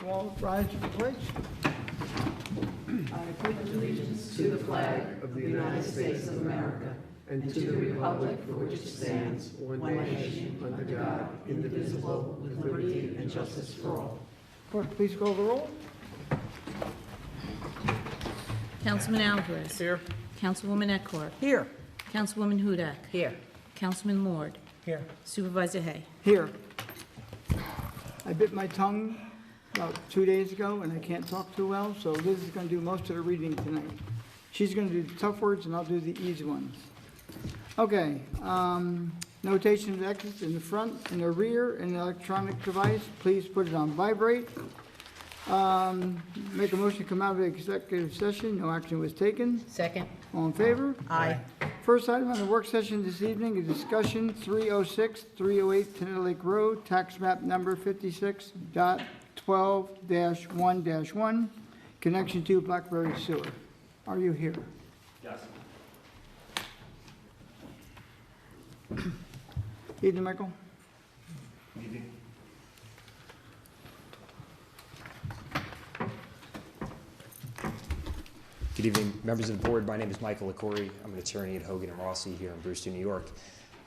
All rise to the pledge. I pledge allegiance to the flag of the United States of America and to the republic for which it stands, one nation, under God, indivisible, with liberty and justice for all. Clerk, please call the roll. Councilman Alvarez. Here. Councilwoman Eckhart. Here. Councilwoman Hudak. Here. Councilman Lord. Here. Supervisor Hay. Here. I bit my tongue about 2 days ago, and I can't talk too well, so Liz is going to do most of the reading tonight. She's going to do the tough words, and I'll do the easy ones. Okay, notation of exits in the front, in the rear, and the electronic device. Please put it on vibrate. Make a motion to come out of the executive session. No action was taken. Second. All in favor? Aye. First item on the work session this evening is discussion 306-308 Teneta Lake Road, tax map number 56.12-1-1, connection to Blackberry Sewer. Are you here? Yes. Evening, Michael. Evening. Good evening, members of the board. My name is Michael LaCoury. I'm an attorney at Hogan and Rossi here in Brewster, New York.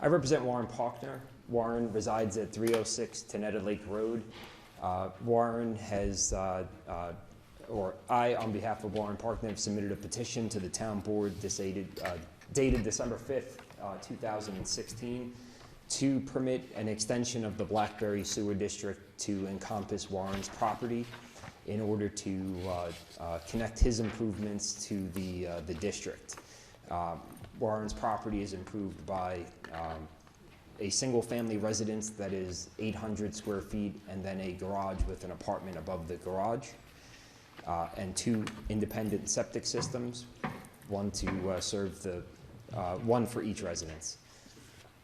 I represent Warren Paulkner. Warren resides at 306 Teneta Lake Road. Warren has, or I, on behalf of Warren Paulkner, have submitted a petition to the town board dated December 5th, 2016, to permit an extension of the Blackberry Sewer District to encompass Warren's property in order to connect his improvements to the district. Warren's property is improved by a single-family residence that is 800 square feet, and then a garage with an apartment above the garage, and 2 independent septic systems, one to serve the one for each residence.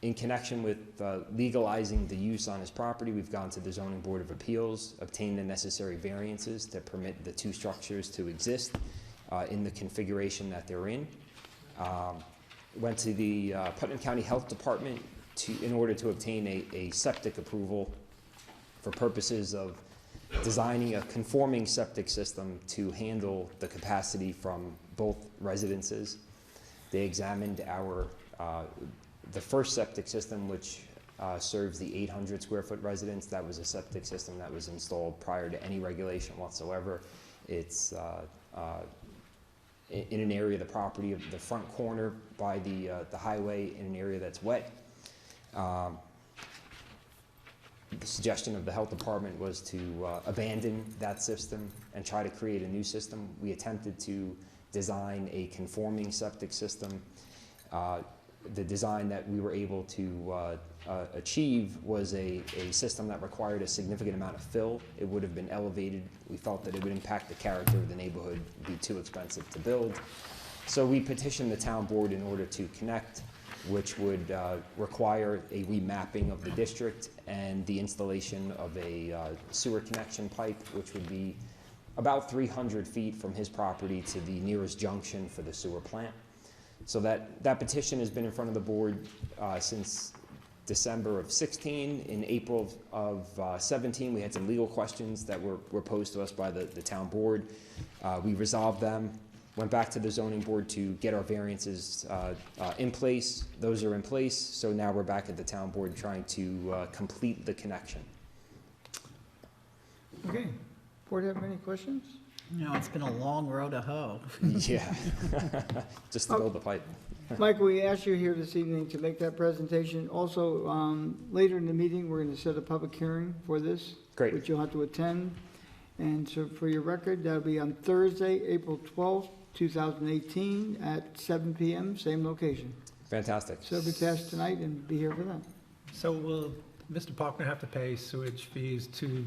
In connection with legalizing the use on his property, we've gone to the Zoning Board of Appeals, obtained the necessary variances to permit the 2 structures to exist in the configuration that they're in. Went to the Putnam County Health Department in order to obtain a septic approval for purposes of designing a conforming septic system to handle the capacity from both residences. They examined our the first septic system, which serves the 800 square foot residence. That was a septic system that was installed prior to any regulation whatsoever. It's in an area of the property of the front corner by the highway, in an area that's wet. The suggestion of the health department was to abandon that system and try to create a new system. We attempted to design a conforming septic system. The design that we were able to achieve was a system that required a significant amount of fill. It would have been elevated. We felt that it would impact the character of the neighborhood, be too expensive to build. So we petitioned the town board in order to connect, which would require a remapping of the district and the installation of a sewer connection pipe, which would be about 300 feet from his property to the nearest junction for the sewer plant. So that petition has been in front of the board since December of 16. In April of 17, we had some legal questions that were posed to us by the town board. We resolved them, went back to the zoning board to get our variances in place. Those are in place, so now we're back at the town board trying to complete the connection. Okay. Board have any questions? No, it's been a long road to hoe. Yeah, just to build the pipe. Michael, we asked you here this evening to make that presentation. Also, later in the meeting, we're going to set a public hearing for this. Great. Which you'll have to attend. And so for your record, that'll be on Thursday, April 12th, 2018 at 7 p.m., same location. Fantastic. So be passed tonight and be here for that. So will Mr. Paulkner have to pay sewage fees to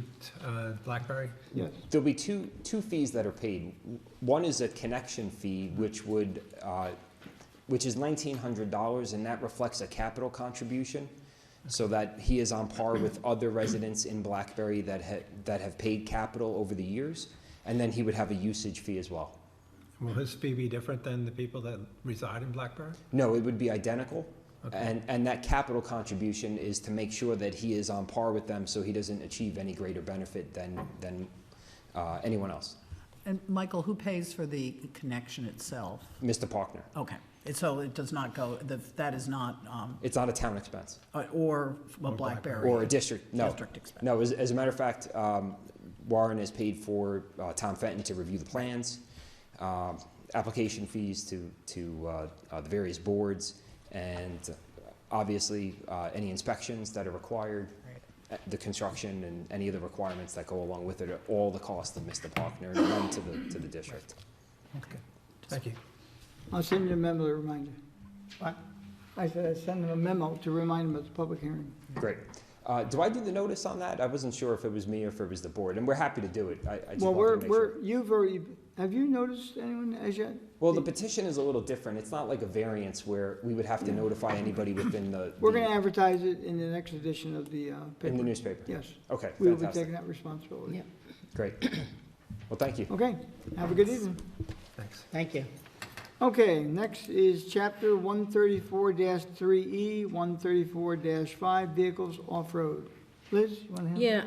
Blackberry? Yes. There'll be two fees that are paid. One is a connection fee, which is $1,900, and that reflects a capital contribution, so that he is on par with other residents in Blackberry that have paid capital over the years, and then he would have a usage fee as well. Will his fee be different than the people that reside in Blackberry? No, it would be identical. Okay. And that capital contribution is to make sure that he is on par with them, so he doesn't achieve any greater benefit than anyone else. And Michael, who pays for the connection itself? Mr. Paulkner. Okay, so it does not go, that is not, It's not a town expense. or a BlackBerry? Or a district, no. District expense. No, as a matter of fact, Warren has paid for Tom Fenton to review the plans, application fees to the various boards, and obviously any inspections that are required, the construction and any of the requirements that go along with it, are all the cost of Mr. Paulkner and none to the district. Okay, thank you. I'll send you a memo to remind you. What? I said I'd send him a memo to remind him of the public hearing. Great. Do I do the notice on that? I wasn't sure if it was me or if it was the board, and we're happy to do it. I just Well, wanted to make sure. you've already, have you noticed anyone as yet? Well, the petition is a little different. It's not like a variance where we would have to notify anybody within the. We're gonna advertise it in the next edition of the paper. In the newspaper? Yes, Okay, we will be fantastic. taking that responsibility. Great. Well, thank you. Okay, have a good evening. Thanks. Thank you. Okay, next is chapter 134-3E, 134-5, vehicles off-road. Liz, you want to handle? Yeah,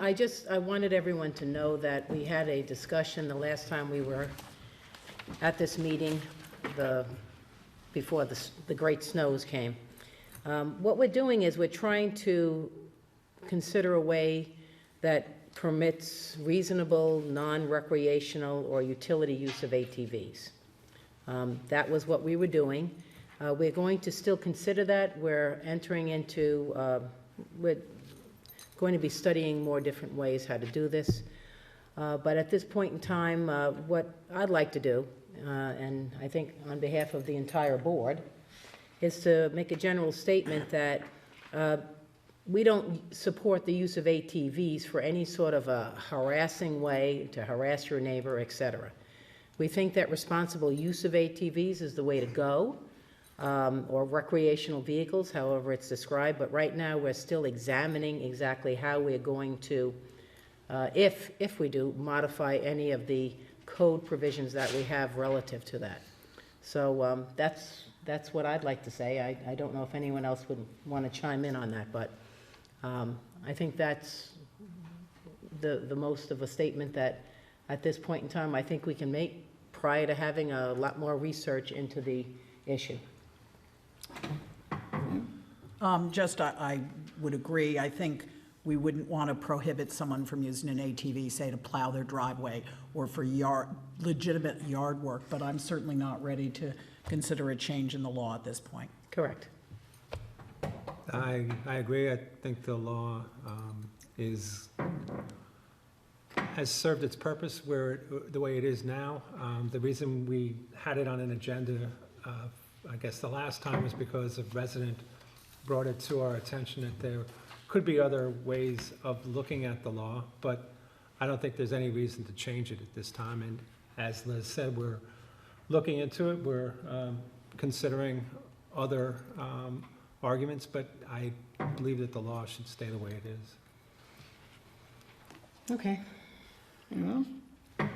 I wanted everyone to know that we had a discussion the last time we were at this meeting, before the great snows came. What we're doing is we're trying to consider a way that permits reasonable, non-recreational, or utility use of ATVs. That was what we were doing. We're going to still consider that. We're entering into, we're going to be studying more different ways how to do this. But at this point in time, what I'd like to do, and I think on behalf of the entire board, is to make a general statement that we don't support the use of ATVs for any sort of a harassing way to harass your neighbor, et cetera. We think that responsible use of ATVs is the way to go, or recreational vehicles, however it's described. But right now, we're still examining exactly how we're going to, if we do, modify any of the code provisions that we have relative to that. So that's what I'd like to say. I don't know if anyone else would want to chime in on that, but I think that's the most of a statement that at this point in time I think we can make prior to having a lot more research into the issue. I would agree. I think we wouldn't want to prohibit someone from using an ATV, say, to plow their driveway or for legitimate yard work, but I'm certainly not ready to consider a change in the law at this point. Correct. I agree. I think the law has served its purpose the way it is now. The reason we had it on an agenda, I guess the last time, was because a resident brought it to our attention that there could be other ways of looking at the law, but I don't think there's any reason to change it at this time. And as Liz said, we're looking into it. We're considering other arguments, but I believe that the law should stay the way it is. Okay. Anyone else?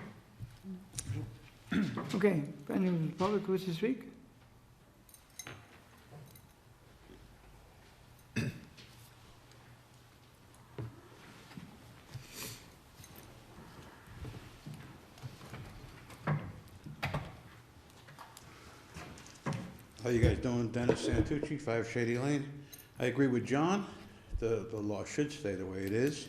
Okay, anyone in the public who wishes to speak? How you guys doing? Dennis Santucci, 5 Shady Lane. I agree with John. The law should stay the way it is.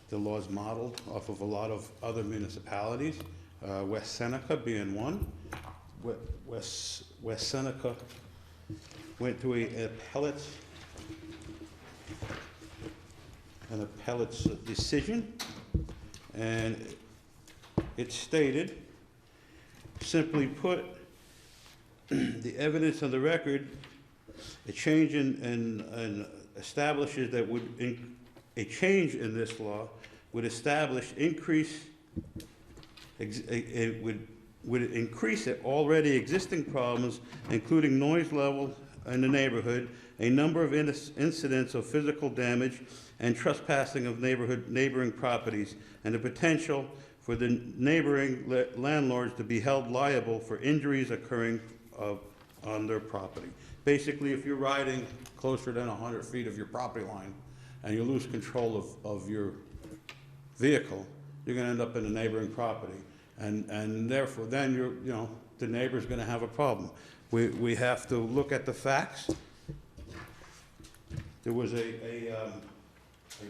The law is modeled off of a lot of other municipalities, West Seneca being one. West Seneca went to an appellate's decision, and it stated, simply put, the evidence on the record, a change in establishes that a change in this law would establish would increase already existing problems, including noise level in the neighborhood, a number of incidents of physical damage and trespassing of neighboring properties, and the potential for the neighboring landlords to be held liable for injuries occurring on their property. Basically, if you're riding closer than 100 feet of your property line and you lose control of your vehicle, you're gonna end up in a neighboring property. And therefore, then the neighbor's gonna have a problem. We have to look at the facts. There was a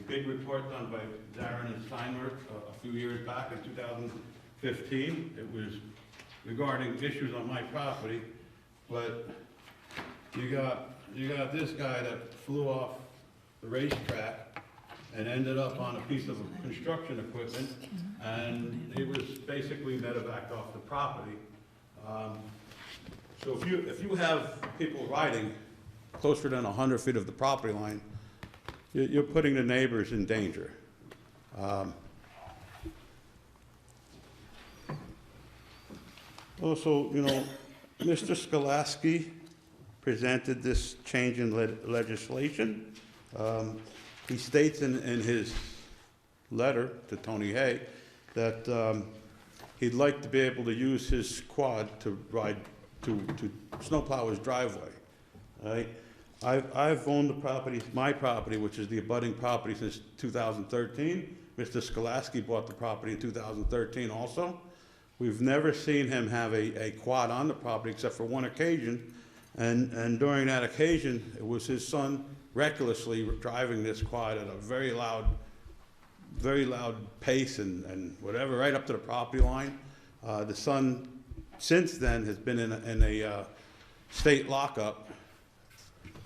big report done by Darren and Steinberg a few years back in 2015. It was regarding issues on my property, but you got this guy that flew off the racetrack and ended up on a piece of construction equipment, and it was basically medevacked off the property. So if you have people riding closer than 100 feet of the property line, you're putting the neighbors in danger. Also, Mr. Skolasky presented this change in legislation. He states in his letter to Tony Hay that he'd like to be able to use his quad to ride, to snowplow his driveway. Right? I've owned the property, my property, which is the abutting property, since 2013. Mr. Skolasky bought the property in 2013 also. We've never seen him have a quad on the property except for one occasion, and during that occasion, it was his son recklessly driving this quad at a very loud pace and whatever, right up to the property line. The son, since then, has been in a state lockup.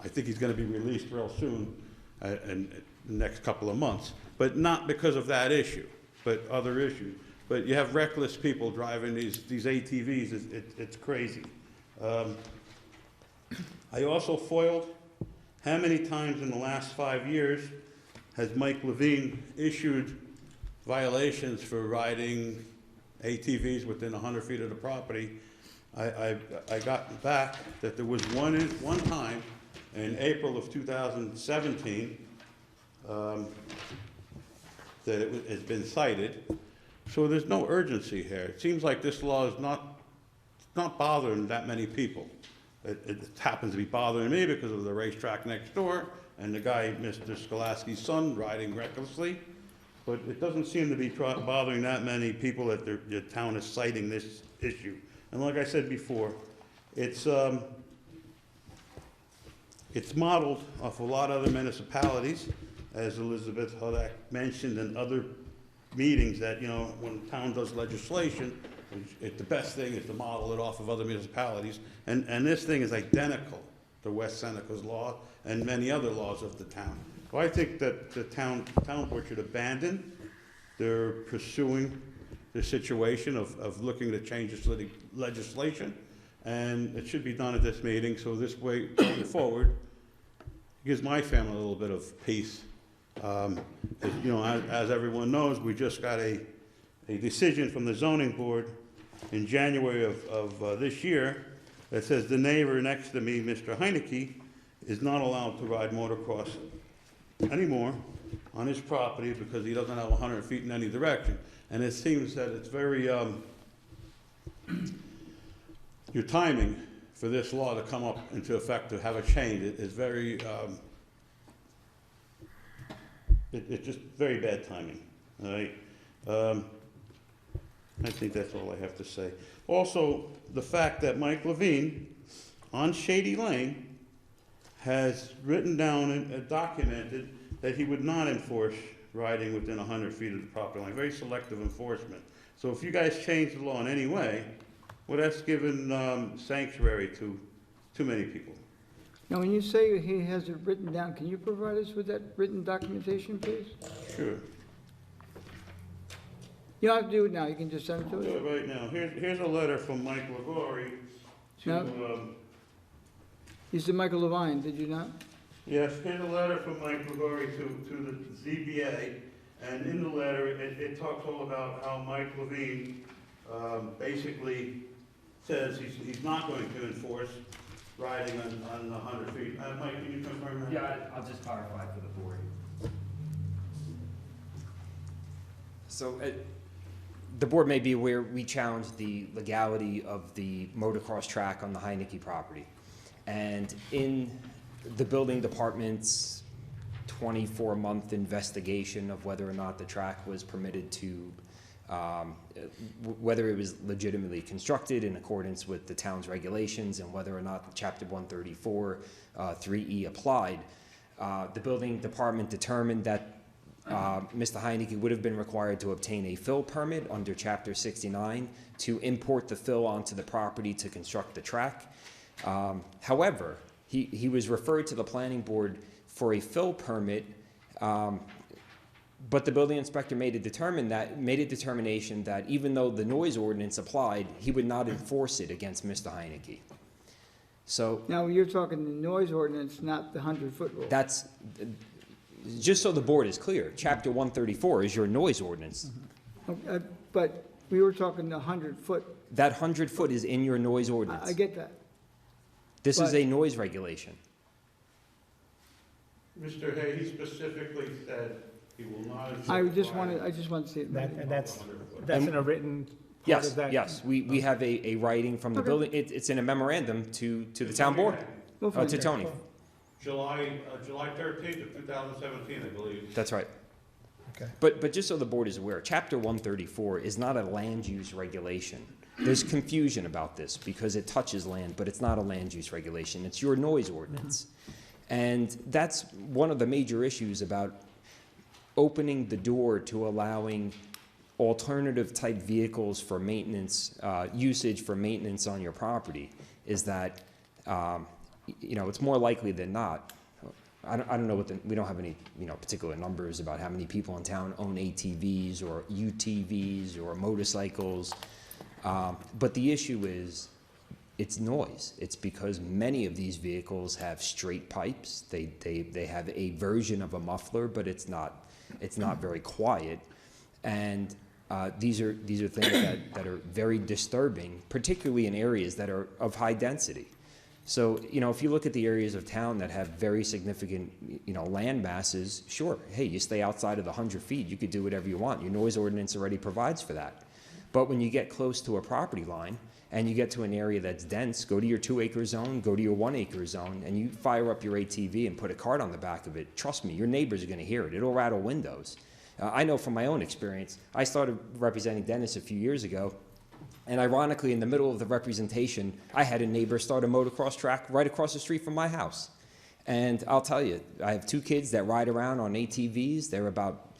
I think he's going to be released real soon, in the next couple of months, but not because of that issue, but other issues. But you have reckless people driving these ATVs. It's crazy. I also foiled. How many times in the last 5 years has Mike Levine issued violations for riding ATVs within 100 feet of the property? I got back that there was one time in April of 2017 that it has been cited. So there's no urgency here. It seems like this law is not bothering that many people. It happens to be bothering me because of the racetrack next door and the guy, Mr. Skolasky's son, riding recklessly. But it doesn't seem to be bothering that many people that the town is citing this issue. And like I said before, it's modeled off a lot of other municipalities, as Elizabeth Hudak mentioned in other meetings, that, when the town does legislation, the best thing is to model it off of other municipalities. And this thing is identical to West Seneca's law and many other laws of the town. So I think that the town board should abandon their pursuing the situation of looking to change this legislation. And it should be done at this meeting, so this way, going forward, it gives my family a little bit of peace. As everyone knows, we just got a decision from the zoning board in January of this year that says the neighbor next to me, Mr. Heineke, is not allowed to ride motocross anymore on his property because he doesn't have 100 feet in any direction. And it seems that it's very, your timing for this law to come up into effect, to have a change, is very, it's just very bad timing, all right? I think that's all I have to say. Also, the fact that Mike Levine, on Shady Lane, has written down and documented that he would not enforce riding within 100 feet of the property line. Very selective enforcement. So if you guys change the law in any way, well, that's given sanctuary to too many people. Now, when you say he has it written down, can you provide us with that written documentation, please? Sure. You don't have to do it now, you can just send it I'll to do us. it right now. Here's a letter from Mike Lagori to, You said Michael Levine, did you not? yes, here's a letter from Mike Lagori to the ZBA. And in the letter, it talks all about how Mike Levine basically says he's not going to enforce riding on the 100 feet. Mike, can you confirm that? Yeah, I'll just clarify for the board. So, the board may be aware, we challenged the legality of the motocross track on the Heineke property. And in the building department's 24-month investigation of whether or not the track was permitted to whether it was legitimately constructed in accordance with the town's regulations and whether or not Chapter 134 3E applied. The building department determined that Mr. Heineke would have been required to obtain a fill permit under Chapter 69 to import the fill onto the property to construct the track. However, he was referred to the planning board for a fill permit, but the building inspector made a determination that even though the noise ordinance applied, he would not enforce it against Mr. Heineke. So Now, you're talking the noise ordinance, not the 100-foot rule. that's, just so the board is clear, Chapter 134 is your noise ordinance. But we were talking the 100-foot. That 100-foot is in your noise I ordinance. get that. This is but- a noise regulation. Mr. Hay, he specifically said he will not. I just want to see it. And that's in a written part Yes, of that? yes, we have a writing from the Okay. building, it's in a memorandum to the town board, We'll find to it. Tony, July 13th of 2017, I believe. that's right. Okay. But just so the board is aware, Chapter 134 is not a land use regulation. There's confusion about this because it touches land, but it's not a land use regulation, it's your noise ordinance. And that's one of the major issues about opening the door to allowing alternative type vehicles for maintenance, usage for maintenance on your property, is that, it's more likely than not. I don't know we don't have any, particular numbers about how many people in town own ATVs or UTVs or motorcycles. But the issue is, it's noise. It's because many of these vehicles have straight pipes. They have a version of a muffler, but it's not very quiet. And these are things that are very disturbing, particularly in areas that are of high density. So, if you look at the areas of town that have very significant, land masses, sure, hey, you stay outside of the 100 feet, you could do whatever you want. Your noise ordinance already provides for that. But when you get close to a property line and you get to an area that's dense, go to your 2-acre zone, go to your 1-acre zone, and you fire up your ATV and put a cart on the back of it, trust me, your neighbors are going to hear it. It'll rattle windows. I know from my own experience, I started representing Dennis a few years ago, and ironically, in the middle of the representation, I had a neighbor start a motocross track right across the street from my house. And I'll tell you, I have 2 kids that ride around on ATVs. They're about,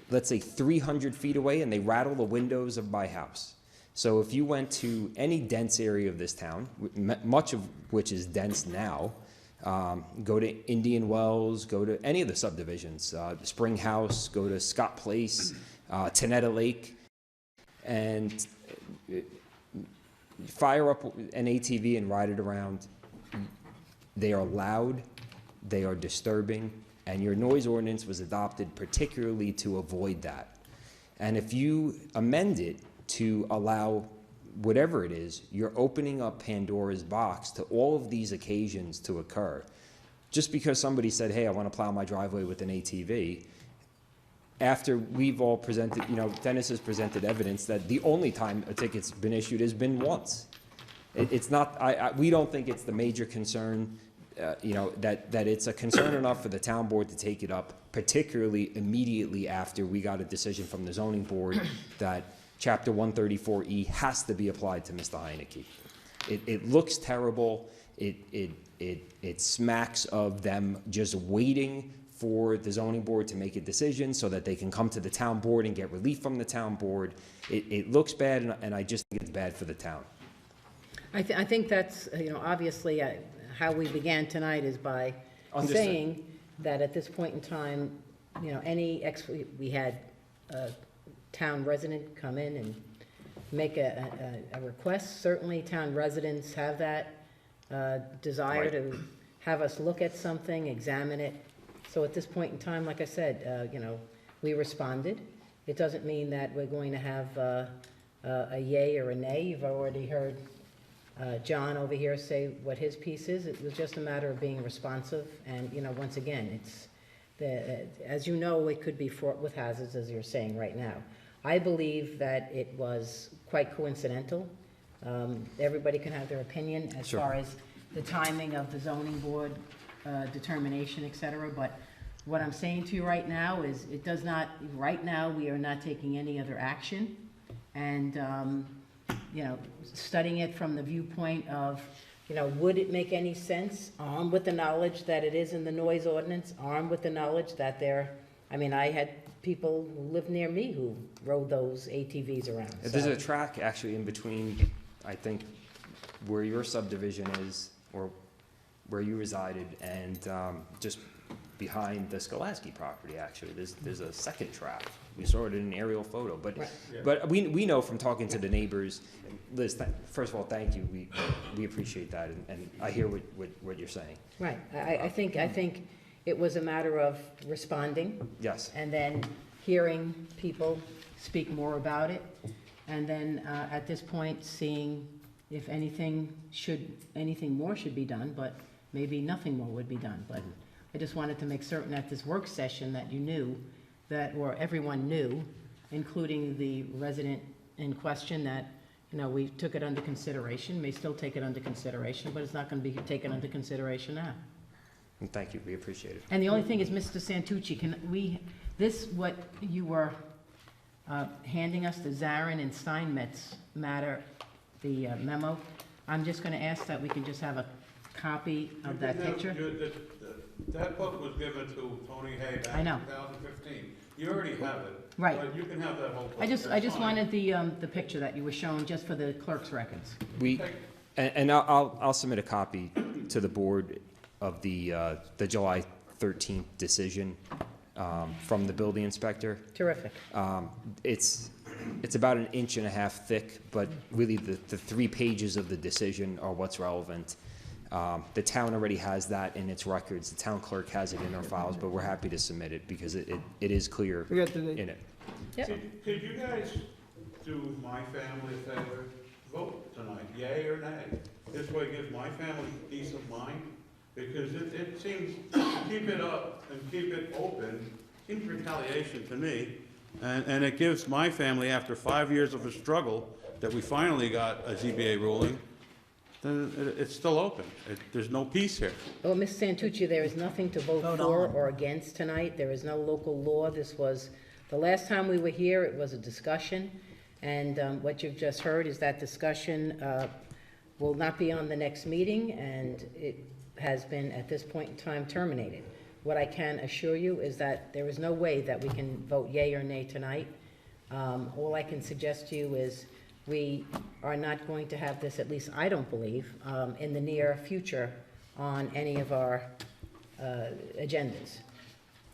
let's say, 300 feet away, and they rattle the windows of my house. So if you went to any dense area of this town, much of which is dense now, go to Indian Wells, go to any of the subdivisions, Spring House, go to Scott Place, Tenetta Lake, and fire up an ATV and ride it around. They are loud, they are disturbing, and your noise ordinance was adopted particularly to avoid that. And if you amend it to allow whatever it is, you're opening up Pandora's box to all of these occasions to occur. Just because somebody said, hey, I want to plow my driveway with an ATV, after we've all presented, Dennis has presented evidence that the only time a ticket's been issued has been once. It's not, we don't think it's the major concern, that it's a concern enough for the town board to take it up, particularly immediately after we got a decision from the zoning board that Chapter 134E has to be applied to Mr. Heineke. It looks terrible. It smacks of them just waiting for the zoning board to make a decision so that they can come to the town board and get relief from the town board. It looks bad, and I just think it's bad for the town. I think that's, obviously, how we began tonight is by Understood. saying that at this point in time, we had a town resident come in and make a request. Certainly, town residents have that desire Right. to have us look at something, examine it. So at this point in time, like I said, we responded. It doesn't mean that we're going to have a yay or a nay. You've already heard John over here say what his piece is. It was just a matter of being responsive. And, once again, as you know, it could be fraught with hazards, as you're saying right now. I believe that it was quite coincidental. Everybody can have their opinion as Sure. far as the timing of the zoning board determination, et cetera, but What I'm saying to you right now is, it does not, right now, we are not taking any other action. And, you know, studying it from the viewpoint of, you know, would it make any sense, armed with the knowledge that it is in the noise ordinance, armed with the knowledge that I mean, I had people who lived near me who rode those ATVs around. There's so- a track actually in between, I think, where your subdivision is, or where you resided, and just behind the Skolaski property, actually. There's a second track. We saw it in an aerial photo, but, Right. but we know from talking to the neighbors, Liz, first of all, thank you. We appreciate that, and I hear what you're saying. Right, I think it was a matter of responding, Yes. and then hearing people speak more about it, and then at this point, seeing if anything more should be done, but maybe nothing more would be done. But I just wanted to make certain at this work session that you knew that, or everyone knew, including the resident in question, that, you know, we took it under consideration, may still take it under consideration, but it's not going to be taken under consideration now. And thank you, we appreciate it. And the only thing is, Mr. Santucci, what you were handing us, the Zarin and Steinmetz matter, the memo, I'm just going to ask that we can just have a copy of that picture. That book was given to Tony Hay back I in know. 2015. You already have it. Right. But you can have that whole book. I just That's fine. wanted the picture that you were showing, just for the clerk's records. And I'll submit a copy to the board of the July 13th decision from the building inspector. Terrific. It's about 1.5 inches thick, but really the 3 pages of the decision are what's relevant. The town already has that in its records. The town clerk has it in our files, but we're happy to submit it because it is clear We got the, in it. Yep. Could you guys do my family a favor? Vote tonight, yay or nay. This way gives my family peace of mind, because it seems, keep it up and keep it open, seems retaliation to me. And it gives my family, after 5 years of a struggle, that we finally got a ZBA ruling, then it's still open. There's no peace here. Well, Ms. Santucci, there is nothing to vote Vote for on. or against tonight. There is no local law. This was, the last time we were here, it was a discussion. And what you've just heard is that discussion will not be on the next meeting, and it has been, at this point in time, terminated. What I can assure you is that there is no way that we can vote yea or nay tonight. All I can suggest to you is we are not going to have this, at least I don't believe, in the near future on any of our agendas.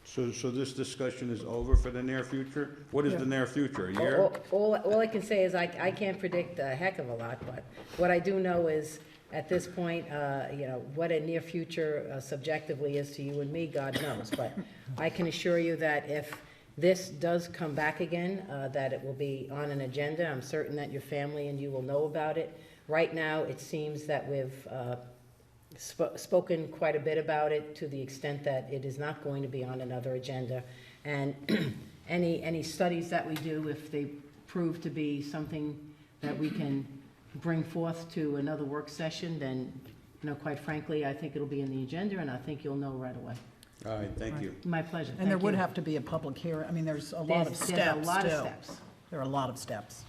So this discussion is over for the near future? What is the near future, a year? All I can say is I can't predict a heck of a lot, but what I do know is, at this point, you know, what a near future subjectively is to you and me, God knows. But I can assure you that if this does come back again, that it will be on an agenda. I'm certain that your family and you will know about it. Right now, it seems that we've spoken quite a bit about it, to the extent that it is not going to be on another agenda. And any studies that we do, if they prove to be something that we can bring forth to another work session, then, you know, quite frankly, I think it'll be in the agenda, and I think you'll know right away. All right, thank you. My pleasure. And there Thank would you. have to be a public hearing. I mean, there's a lot of There's steps, a lot of too. steps. There are a lot of steps.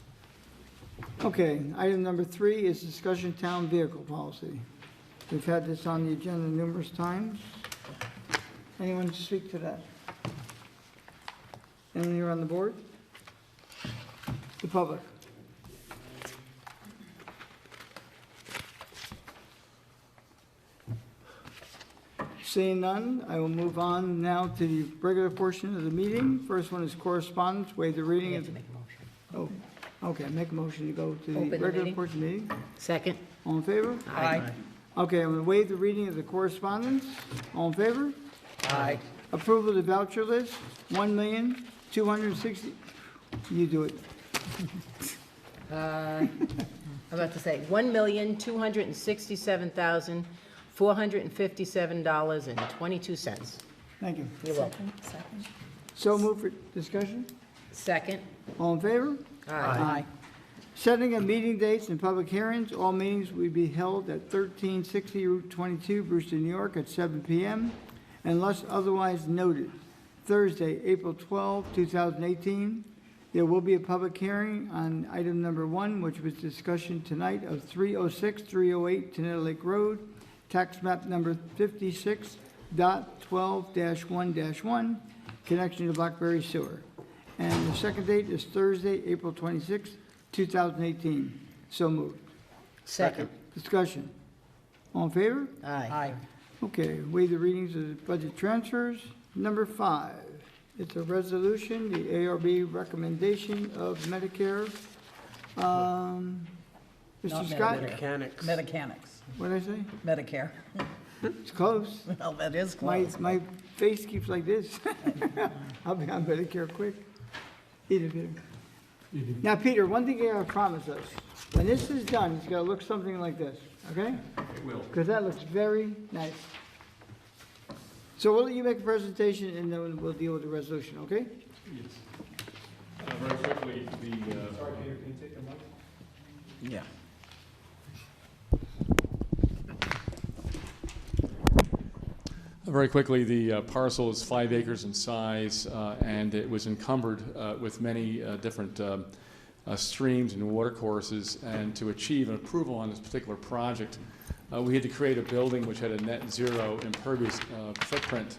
okay, item number 3 is discussion town vehicle policy. We've had this on the agenda numerous times. Anyone to speak to that? Anyone here on the board? The public? Seeing none, I will move on now to the regular portion of the meeting. First one is correspondence, waive the We reading have of, to make a motion. okay, make a motion to go to Open the the regular meeting. portion of the meeting. Second? All in favor? Aye. Okay, I'm going to waive the reading of the correspondence. All in favor? Aye. Approval of the voucher list, 1,260,000. You do it. I'm about to say, $1,267,457.22. Thank you. You're welcome. So move for discussion. Second? All in favor? Aye. Setting of meeting dates and public hearings. All meetings will be held at 1360 Route 22, Brewster, New York, at 7 p.m. unless otherwise noted. Thursday, April 12, 2018, there will be a public hearing on item number 1, which was discussion tonight of 306, 308 Tenetta Lake Road, tax map number 56.12-1-1, connection to Blackberry Sewer. And the second date is Thursday, April 26, 2018. So moved. Second. Discussion. All in favor? Aye. Okay, waive the readings of budget transfers. Number 5, it's a resolution, the ARB recommendation of Medicare. Not Mr. Scott, Mechanics. Medicanics, what did I say? Medicare. It's close. Well, that is My, close. my face keeps like this. I'll be on Medicare quick. Eat it, Peter. Now, Peter, one thing you gotta promise us, when this is done, it's gotta look something like this, okay? It will. Because that looks very nice. So we'll let you make a presentation and then we'll deal with the resolution, okay? Yes. Very quickly, the, Sorry, Peter, can you take the mic? Yeah. very quickly, the parcel is 5 acres in size, and it was encumbered with many different streams and watercourses. And to achieve an approval on this particular project, we had to create a building which had a net zero impervious footprint.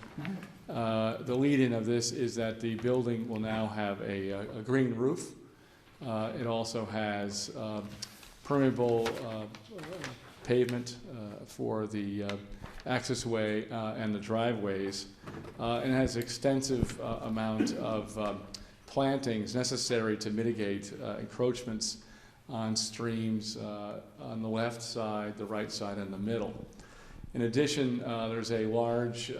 The lead-in of this is that the building will now have a green roof. It also has permeable pavement for the access way and the driveways, and has extensive amount of plantings necessary to mitigate encroachments on streams on the left side, the right side, and the middle. In addition, there's a large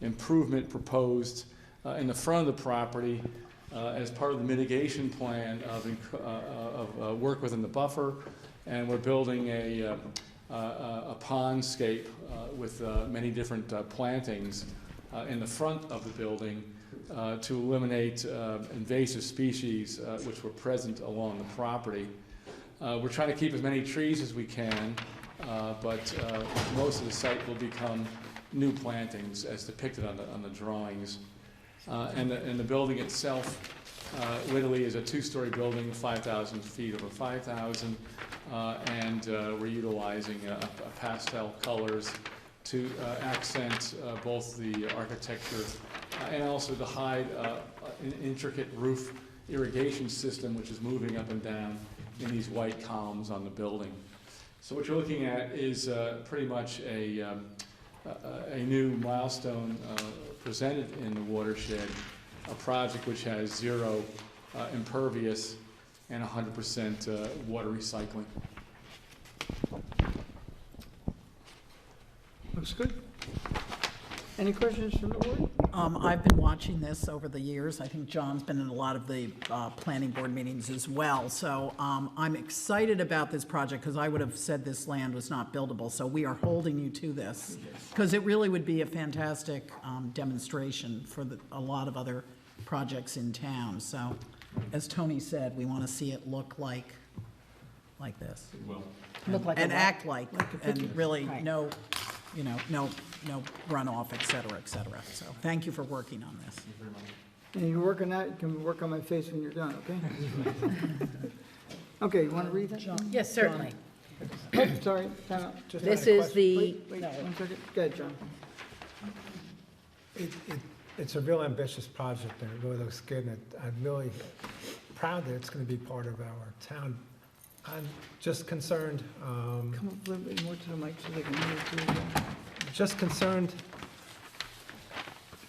improvement proposed in the front of the property as part of the mitigation plan of work within the buffer, and we're building a pondscape with many different plantings in the front of the building to eliminate invasive species which were present along the property. We're trying to keep as many trees as we can, but most of the site will become new plantings as depicted on the drawings. And the building itself literally is a 2-story building, 5,000 feet over 5,000, and we're utilizing pastel colors to accent both the architecture and also to hide an intricate roof irrigation system which is moving up and down in these white columns on the building. So what you're looking at is pretty much a new milestone presented in the watershed, a project which has zero impervious and 100% water recycling. Looks good. Any questions from the board? I've been watching this over the years. I think John's been in a lot of the planning board meetings as well. So I'm excited about this project because I would have said this land was not buildable. So we are holding you to this because it really would be a fantastic demonstration for a lot of other projects in town. So as Tony said, we want to see it look like this. It will. Look like a And lot. act like, and really Right. no runoff, et cetera, et cetera. So thank you for working on this. And you work on that, you can work on my face when you're done, okay? Okay, you want to read that? Yes, certainly. Oh, sorry, time out. Just This had a is question. the, Wait, one second. Go ahead, John. It's a real ambitious project, and it really looks good, and I'm really proud that it's going to be part of our town. I'm just concerned, Come up a little bit more to the mic so they can hear it too. just concerned,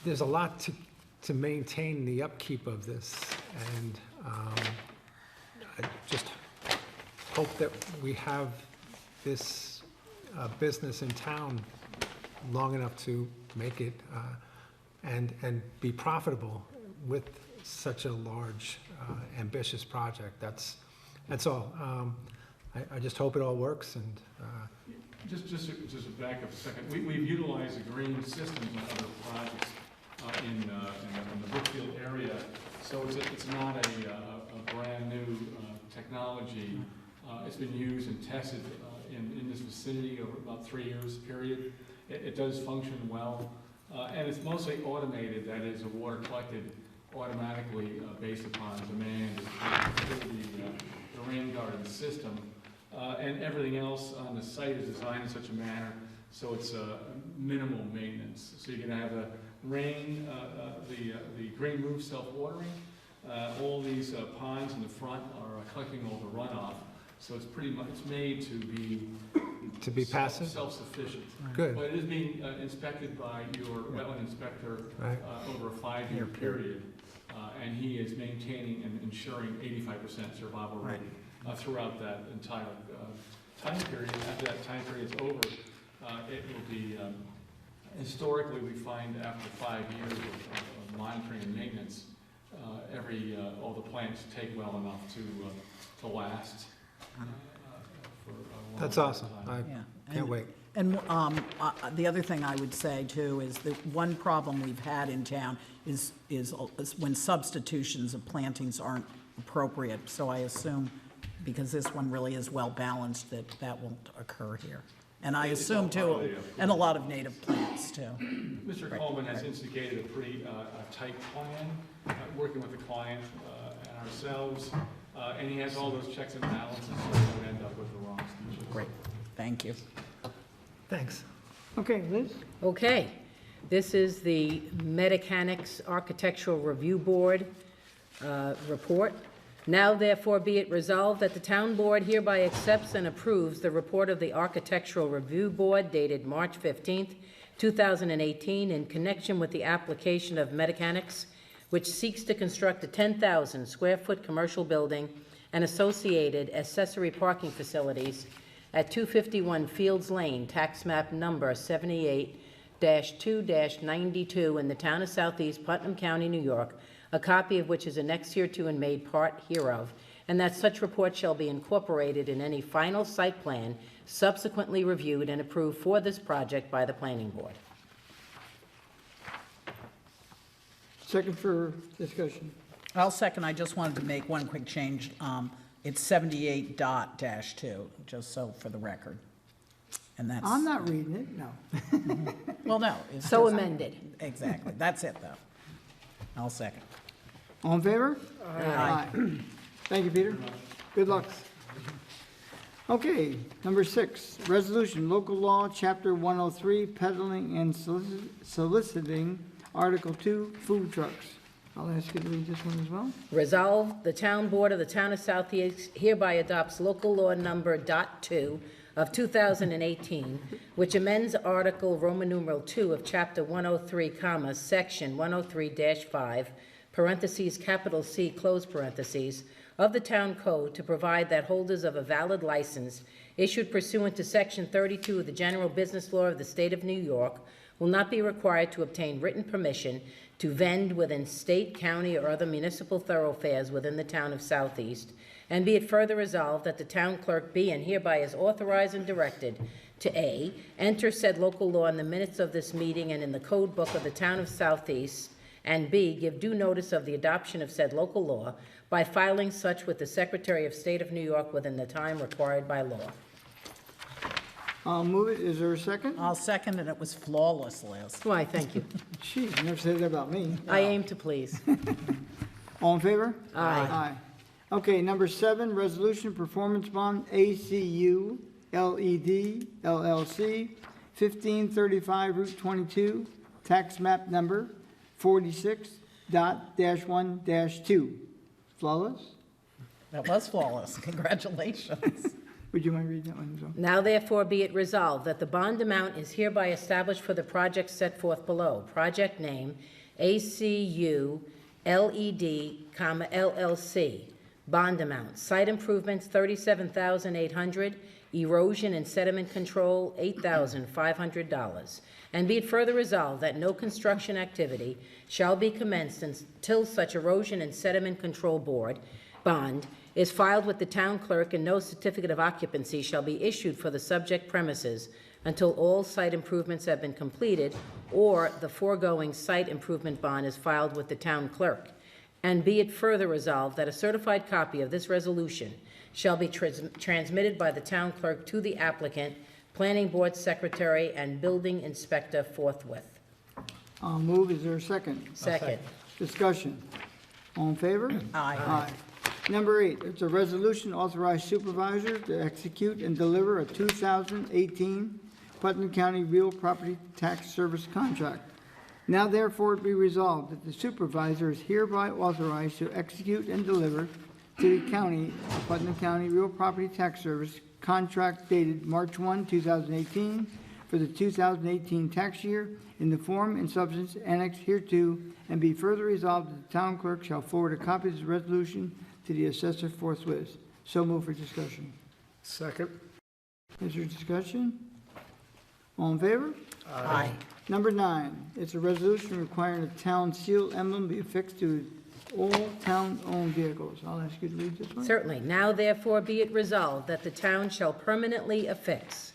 there's a lot to maintain the upkeep of this, and I just hope that we have this business in town long enough to make it and be profitable with such a large, ambitious project. That's all. I just hope it all works, and Just to back up a second, we've utilized the green systems in other projects in the Brookfield area, so it's not a brand new technology. It's been used and tested in this vicinity over about 3 years period. It does function well. And it's mostly automated, that is, the water collected automatically based upon demand through the rain garden system. And everything else on the site is designed in such a manner so it's minimal maintenance. So you're gonna have the rain, the green roof self-watering. All these ponds in the front are collecting all the runoff. So it's pretty much, it's made to be passive? self-sufficient. Good. But it is being inspected by your wetland inspector Right. over a 5-year period. And he is maintaining and ensuring 85% survival rate throughout that entire time period. After that time period is over, it will be, historically, we find after 5 years of monitoring and maintenance, all the plants take well enough to last for a long That's time. awesome. I Yeah. can't wait. And the other thing I would say too is that one problem we've had in town is when substitutions of plantings aren't appropriate. So I assume, because this one really is well balanced, that won't occur here. And I assume too, and a lot of native plants too. Mr. Coleman has instigated a pretty tight plan, working with the client and ourselves, and he has all those checks and balances, so we don't end up with the wrong speeches. Great, thank you. Thanks. Okay, Liz? Okay, this is the Mechanics Architectural Review Board report. Now therefore be it resolved that the town board hereby accepts and approves the report of the Architectural Review Board dated March 15th, 2018, in connection with the application of Mechanics, which seeks to construct a 10,000 square foot commercial building and associated accessory parking facilities at 251 Fields Lane, tax map number 78-2-92 in the town of Southeast Putnam County, New York, a copy of which is annexed hereto and made part hereof, and that such report shall be incorporated in any final site plan subsequently reviewed and approved for this project by the planning board. Second for discussion. I'll second, I just wanted to make one quick change. It's 78.-2, just so for the record. And that's. I'm not reading it, no. Well, no. it's So just- amended. Exactly, that's it though. I'll second. All in favor? Aye. Thank you, Peter. Good luck. Okay, number 6, resolution, local law, chapter 103, peddling and soliciting, article 2, food trucks. I'll ask you to read this one as well. Resolved, the town board of the town of Southeast hereby adopts local law number .2 of 2018, which amends Article Roman numeral 2 of Chapter 103, comma, Section 103-5, parentheses, capital C, close parentheses, of the Town Code to provide that holders of a valid license issued pursuant to Section 32 of the General Business Law of the State of New York will not be required to obtain written permission to vend within state, county, or other municipal thoroughfares within the town of Southeast, and be it further resolved that the town clerk be and hereby is authorized and directed to A, enter said local law in the minutes of this meeting and in the code book of the town of Southeast, and B, give due notice of the adoption of said local law by filing such with the Secretary of State of New York within the time required by law. I'll move it. Is there a second? I'll second, and it was flawless, Liz. Why, thank you. Gee, you never said that about me. I aim to please. All in favor? Aye. Aye. Okay, number 7, resolution performance bond, ACU LED LLC, 1535 Route 22, tax map number 46.-1-2. Flawless? That was flawless, congratulations. Would you mind reading that one as well? Now therefore be it resolved that the bond amount is hereby established for the project set forth below. Project name, ACU LED, LLC. Bond amount, site improvements, $37,800, erosion and sediment control, $8,500. And be it further resolved that no construction activity shall be commenced until such erosion and sediment control board bond is filed with the town clerk, and no certificate of occupancy shall be issued for the subject premises until all site improvements have been completed, or the foregoing site improvement bond is filed with the town clerk. And be it further resolved that a certified copy of this resolution shall be transmitted by the town clerk to the applicant, planning board secretary, and building inspector forthwith. I'll move. Is there a second? Second. Discussion. All in favor? Aye. Number 8, it's a resolution authorize supervisor to execute and deliver a 2018 Putnam County Real Property Tax Service contract. Now therefore be resolved that the supervisor is hereby authorized to execute and deliver to the county, Putnam County Real Property Tax Service contract dated March 1, 2018 for the 2018 tax year in the form and substance annexed hereto, and be further resolved that the town clerk shall forward a copy of the resolution to the assessor forthwith. So move for discussion. Second. Is there discussion? All in favor? Aye. Number 9, it's a resolution requiring a town seal emblem be affixed to all town-owned vehicles. I'll ask you to read this one. Certainly. Now therefore be it resolved that the town shall permanently affix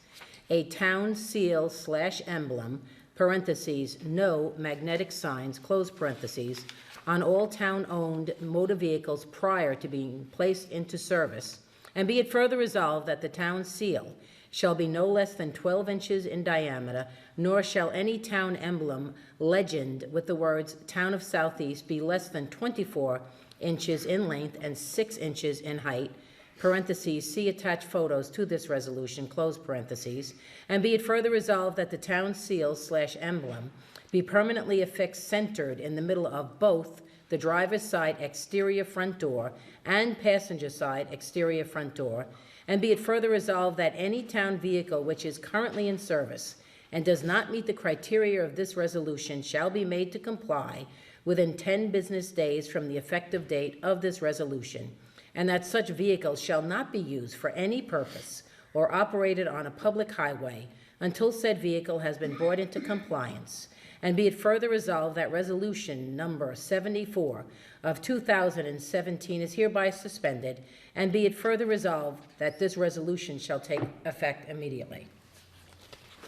a town seal / emblem, parentheses, no magnetic signs, close parentheses, on all town-owned motor vehicles prior to being placed into service. And be it further resolved that the town seal shall be no less than 12 inches in diameter, nor shall any town emblem legend with the words Town of Southeast be less than 24 inches in length and 6 inches in height, parentheses, see attached photos to this resolution, close parentheses. And be it further resolved that the town seal / emblem be permanently affixed centered in the middle of both the driver's side exterior front door and passenger side exterior front door. And be it further resolved that any town vehicle which is currently in service and does not meet the criteria of this resolution shall be made to comply within 10 business days from the effective date of this resolution, and that such vehicles shall not be used for any purpose or operated on a public highway until said vehicle has been brought into compliance. And be it further resolved that resolution number 74 of 2017 is hereby suspended, and be it further resolved that this resolution shall take effect immediately.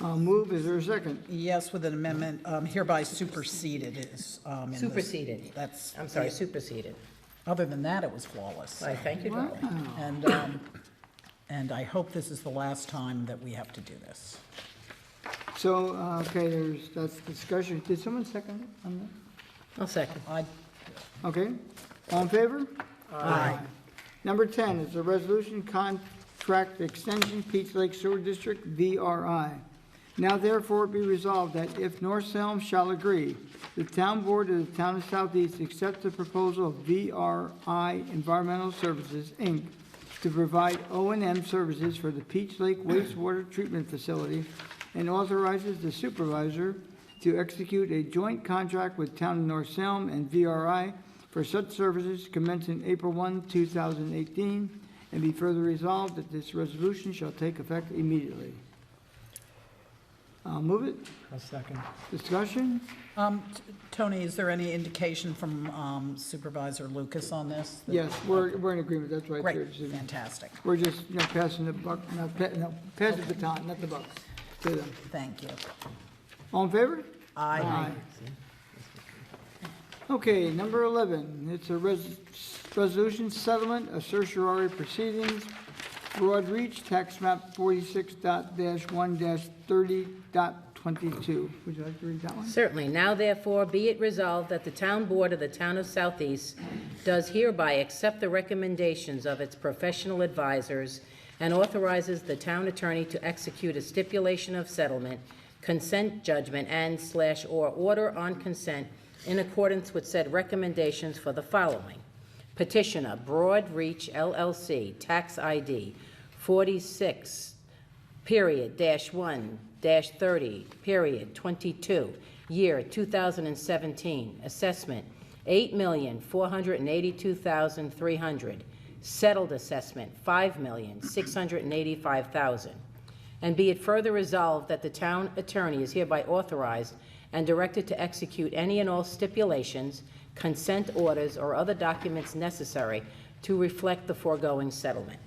I'll move. Is there a second? Yes, with an amendment, hereby superseded is. in this- Superseded. That's. I'm sorry, superseded. Other than that, it was flawless. I thank you, darling. And I hope this is the last time that we have to do this. So, okay, that's discussion. Did someone second it on I'll second. I, that? Okay. All in favor? Aye. Number 10 is a resolution contract extension, Peach Lake Sewer District, VRI. Now therefore be resolved that if North Salem shall agree, the town board of the town of Southeast accepts the proposal of VRI Environmental Services, Inc., to provide O&M services for the Peach Lake wastewater treatment facility, and authorizes the supervisor to execute a joint contract with Town of North Salem and VRI for such services commencing April 1, 2018, and be further resolved that this resolution shall take effect immediately. I'll move it. A second. Discussion? Tony, is there any indication from Supervisor Lucas on this? Yes, we're in agreement, that's why it's here Great, this evening. fantastic. We're just, passing the buck, pass the baton, not the buck, to them. Thank you. All in favor? Aye. Okay, number 11, it's a resolution settlement of certiorari proceedings, broad reach, tax map 46.1-30.22. Would you like to read that one? Certainly. Now therefore be it resolved that the town board of the town of Southeast does hereby accept the recommendations of its professional advisors and authorizes the town attorney to execute a stipulation of settlement, consent judgment, and/or order on consent in accordance with said recommendations for the following. Petitioner, Broad Reach LLC, tax ID 46 period -1 -30 period 22, year 2017, assessment $8,482,300, settled assessment $5,685,000. And be it further resolved that the town attorney is hereby authorized and directed to execute any and all stipulations, consent orders, or other documents necessary to reflect the foregoing settlement.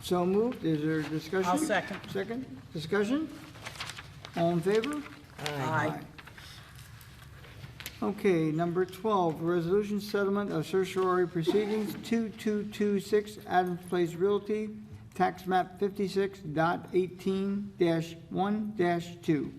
So moved. Is there discussion? I'll second. Second. Discussion? All in favor? Aye. Okay, number 12, resolution settlement of certiorari proceedings, 2226 Adams Place Realty, tax map 56.18-1-2.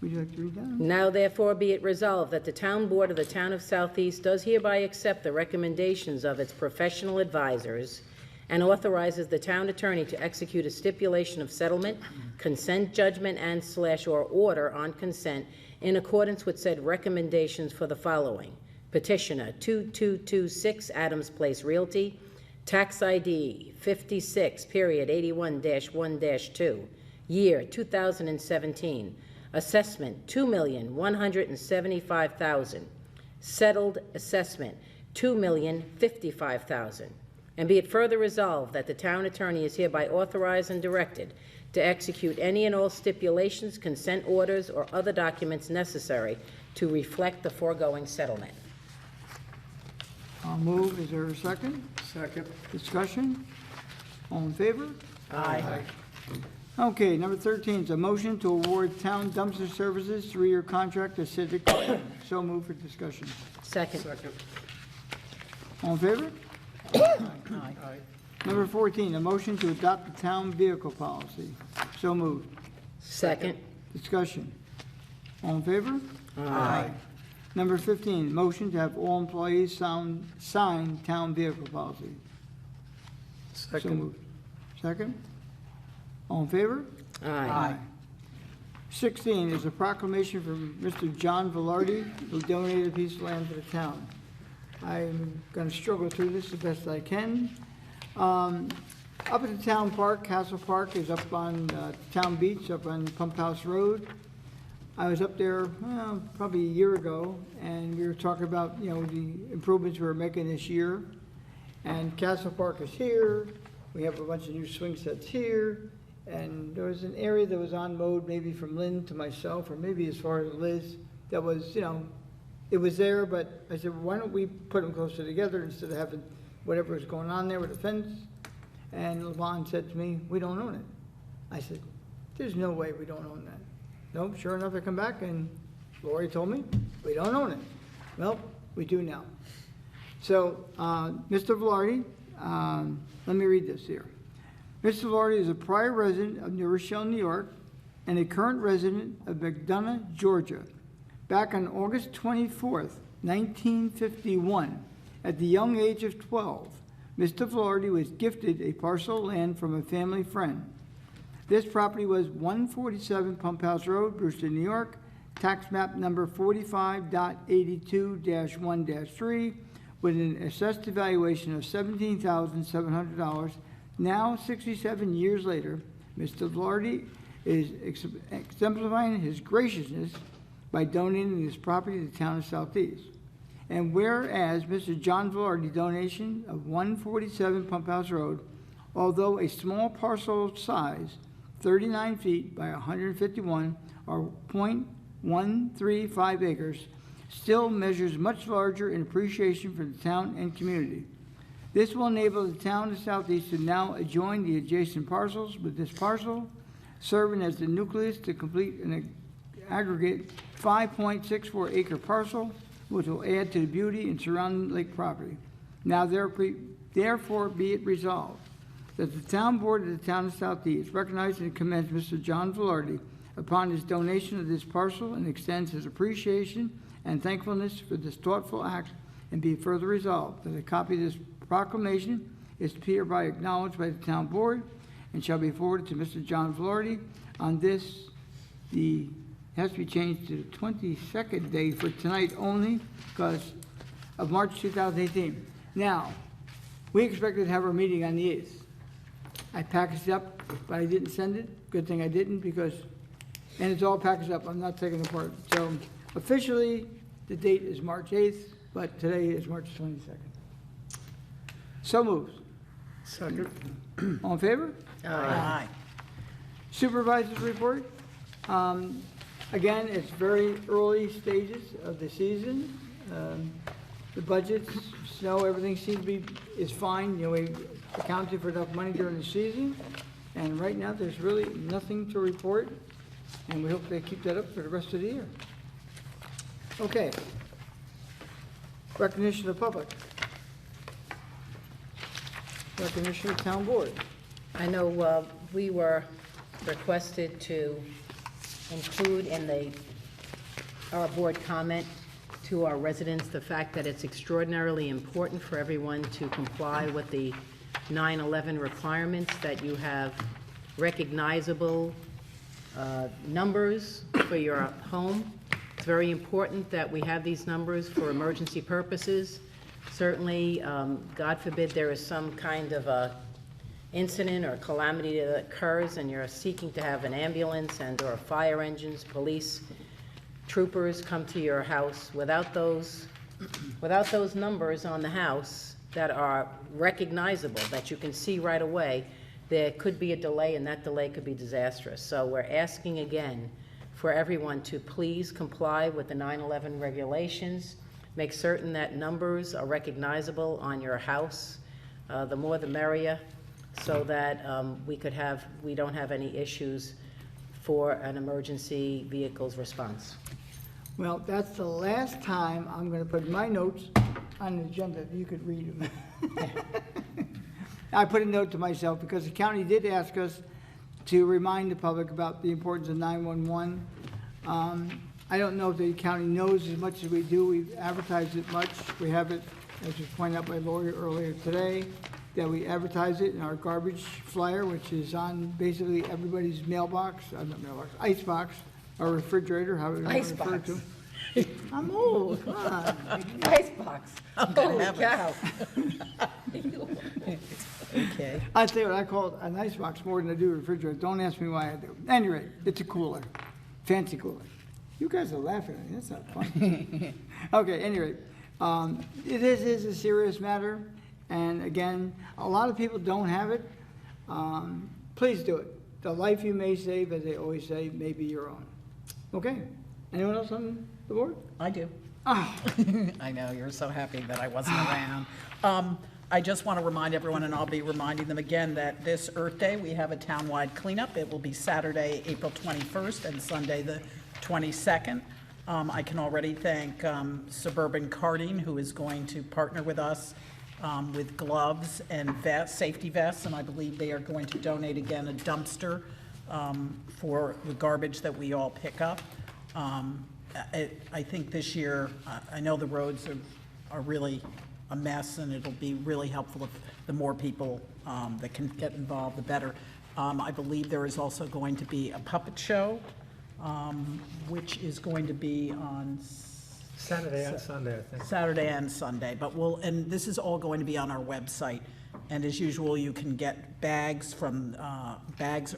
Would you like to read that? Now therefore be it resolved that the town board of the town of Southeast does hereby accept the recommendations of its professional advisors and authorizes the town attorney to execute a stipulation of settlement, consent judgment, and/or order on consent in accordance with said recommendations for the following. Petitioner 2226 Adams Place Realty, tax ID 56.81-1-2, year 2017. Assessment, $2,175,000. Settled assessment, $2,055,000. And be it further resolved that the town attorney is hereby authorized and directed to execute any and all stipulations, consent orders, or other documents necessary to reflect the foregoing settlement. I'll move. Is there a second? Second. Discussion? All in favor? Aye. Okay, number 13 is a motion to award town dumpster services 3-year contract to Civic. So move for discussion. Second. Second. All in favor? Aye. Number 14, a motion to adopt the town vehicle policy. So moved. Second. Discussion. All in favor? Aye. Number 15, motion to have all employees sign town vehicle policy. So Second. moved. Second? All in favor? Aye. 16 is a proclamation from Mr. John Velarde, who donated a piece of land to the town. I'm going to struggle through this the best I can. Up at the town park, Castle Park is up on Town Beach, up on Pump House Road. I was up there probably a year ago, and we were talking about, you know, the improvements we were making this year. And Castle Park is here. We have a bunch of new swing sets here. And there was an area that was unmowed, maybe from Lynn to myself, or maybe as far as Liz, that was, you know, it was there, but I said, well, why don't we put them closer together instead of having whatever was going on there with the fence? And Levon said to me, we don't own it. I said, there's no way we don't own that. Nope, sure enough, I come back and Lori told me, we don't own it. Well, we do now. So, Mr. Velarde, let me read this here. Mr. Velarde is a prior resident of New Rochelle, New York, and a current resident of McDonough, Georgia. Back on August 24th, 1951, at the young age of 12, Mr. Velarde was gifted a parcel of land from a family friend. This property was 147 Pump House Road, Brewster, New York, tax map number 45.82-1-3, with an assessed valuation of $17,700. Now, 67 years later, Mr. Velarde is exemplifying his graciousness by donating this property to the town of Southeast. And whereas Mr. John Velarde donation of 147 Pump House Road, although a small parcel size, 39 feet by 151 or 0.135 acres, still measures much larger in appreciation for the town and community. This will enable the town of Southeast to now adjoin the adjacent parcels with this parcel, serving as the nucleus to complete an aggregate 5.64 acre parcel, which will add to the beauty and surrounding lake property. Now therefore be it resolved that the town board of the town of Southeast recognizes and commends Mr. John Velarde upon his donation of this parcel and extends his appreciation and thankfulness for this thoughtful act, and be further resolved that a copy of this proclamation is hereby acknowledged by the town board and shall be forwarded to Mr. John Velarde on this, it has to be changed to the 22nd day for tonight only because of March 2018. Now, we expected to have our meeting on the 8th. I packaged it up, but I didn't send it. Good thing I didn't because, and it's all packaged up. I'm not taking it apart. So officially, the date is March 8th, but today is March 22nd. So moved. Second. All in favor? Aye. Supervisor's report. Again, it's very early stages of the season. The budgets, snow, everything seems to be, is fine. You know, we accounted for enough money during the season. And right now, there's really nothing to report. And we hope they keep that up for the rest of the year. Okay. Recognition of the public. Recognition of town board. I know we were requested to include in the our board comment to our residents, the fact that it's extraordinarily important for everyone to comply with the 9/11 requirements, that you have recognizable numbers for your home. It's very important that we have these numbers for emergency purposes. Certainly, God forbid there is some kind of a incident or calamity that occurs and you're seeking to have an ambulance and/or fire engines, police, troopers come to your house. Without those numbers on the house that are recognizable, that you can see right away, there could be a delay, and that delay could be disastrous. So we're asking again for everyone to please comply with the 9/11 regulations. Make certain that numbers are recognizable on your house. The more the merrier, so that we don't have any issues for an emergency vehicle's response. Well, that's the last time I'm going to put my notes on the agenda, if you could read them. I put a note to myself because the county did ask us to remind the public about the importance of 911. I don't know if the county knows as much as we do. We've advertised it much. We have it, as was pointed out by Lori earlier today, that we advertise it in our garbage flyer, which is on basically everybody's mailbox, not mailbox, icebox, or refrigerator, however you want to refer to. I'm old, come on. Icebox. gonna have Holy cow. Okay. I tell you what, I call it an icebox more than I do a refrigerator. Don't ask me why I do. At any rate, it's a cooler, fancy cooler. You guys are laughing at me, that's not funny. Okay, any rate, it is a serious matter, and again, a lot of people don't have it. Please do it. The life you may save, as they always say, may be your own. Okay, anyone else on the board? I do. Ah, I know, you're so happy that I wasn't around. I just want to remind everyone, and I'll be reminding them again, that this Earth Day, we have a townwide cleanup. It will be Saturday, April 21st, and Sunday, the 22nd. I can already thank Suburban Carting, who is going to partner with us with gloves and vests, safety vests, and I believe they are going to donate again a dumpster for the garbage that we all pick up. I think this year, I know the roads are really a mess, and it'll be really helpful if the more people that can get involved, the better. I believe there is also going to be a puppet show, which is going to be on Saturday and Sunday, I think. Saturday and Sunday, but and this is all going to be on our website. And as usual, you can get bags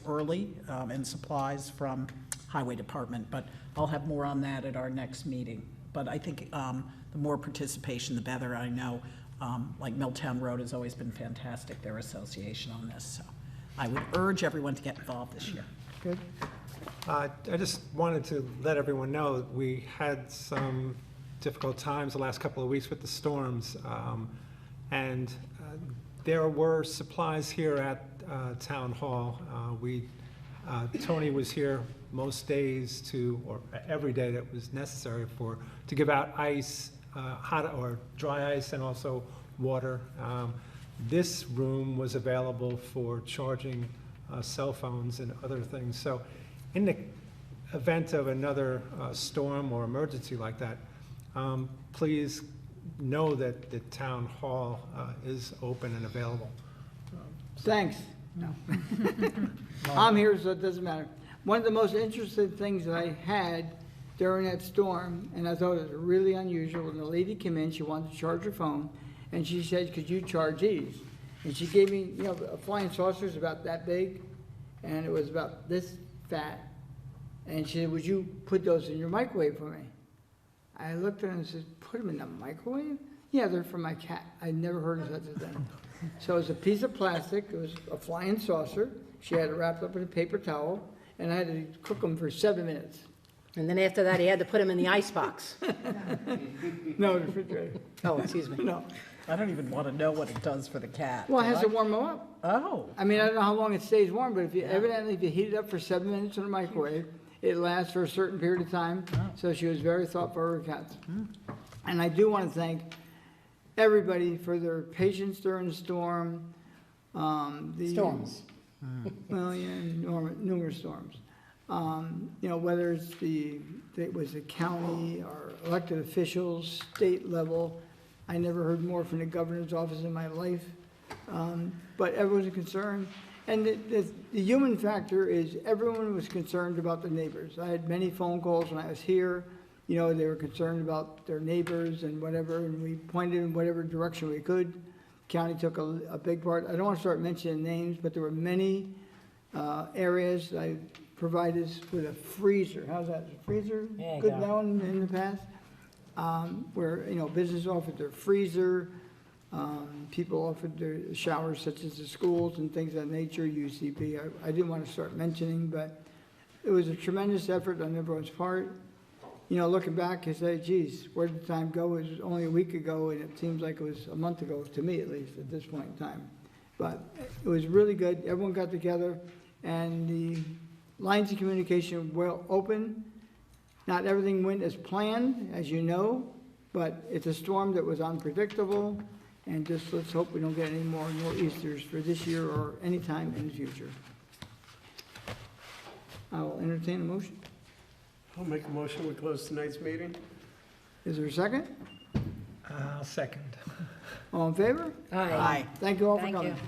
early and supplies from Highway Department, but I'll have more on that at our next meeting. But I think the more participation, the better. I know, like Milltown Road has always been fantastic, their association on this. So I would urge everyone to get involved this year. good. I just wanted to let everyone know that we had some difficult times the last couple of weeks with the storms, and there were supplies here at Town Hall. Tony was here most days or every day that was necessary to give out ice, hot or dry ice, and also water. This room was available for charging cell phones and other things. So in the event of another storm or emergency like that, please know that the town hall is open and available. Thanks. No. I'm here, so it doesn't matter. One of the most interesting things that I had during that storm, and I thought it was really unusual, when the lady came in, she wanted to charge her phone, and she said, could you charge these? And she gave me, a flying saucer's about that big, and it was about this fat. And she said, would you put those in your microwave for me? I looked at her and said, put them in the microwave? Yeah, they're for my cat. I'd never heard of such a thing. So it was a piece of plastic, it was a flying saucer. She had it wrapped up in a paper towel, and I had to cook them for 7 minutes. And then after that, he had to put them in the icebox. No, the refrigerator. Oh, excuse me. No. I don't even want to know what it does for the cat. Well, it do has I? to warm them up. Oh, I mean, I don't know how long it stays warm, but if you heat it up for 7 minutes in the microwave, it lasts for a certain period of time. So she was very thoughtful of her cats. And I do want to thank everybody for their patience during the storm. Storms. Well, yeah, numerous storms. You know, whether it's it was the county or elected officials, state level. I never heard more from the governor's office in my life. But everyone's concerned. And the human factor is everyone was concerned about the neighbors. I had many phone calls when I was here. You know, they were concerned about their neighbors and whatever, and we pointed in whatever direction we could. County took a big part. I don't want to start mentioning names, but there were many areas. I provided us with a freezer. How's that? A freezer? There you Good go. now in the past. Where, you know, business offered their freezer. People offered their showers such as the schools and things of that nature, UCP. I didn't want to start mentioning, but it was a tremendous effort on everyone's part. You know, looking back, I say, geez, where did the time go? It was only a week ago, and it seems like it was a month ago, to me at least, at this point in time. But it was really good. Everyone got together, and the lines of communication were open. Not everything went as planned, as you know, but it's a storm that was unpredictable, and just let's hope we don't get any more nor'easters for this year or any time in the future. I will entertain a motion. I'll make a motion, we close tonight's meeting. Is there a second? I'll second. All in favor? Aye. Thank you all for Thank coming. you.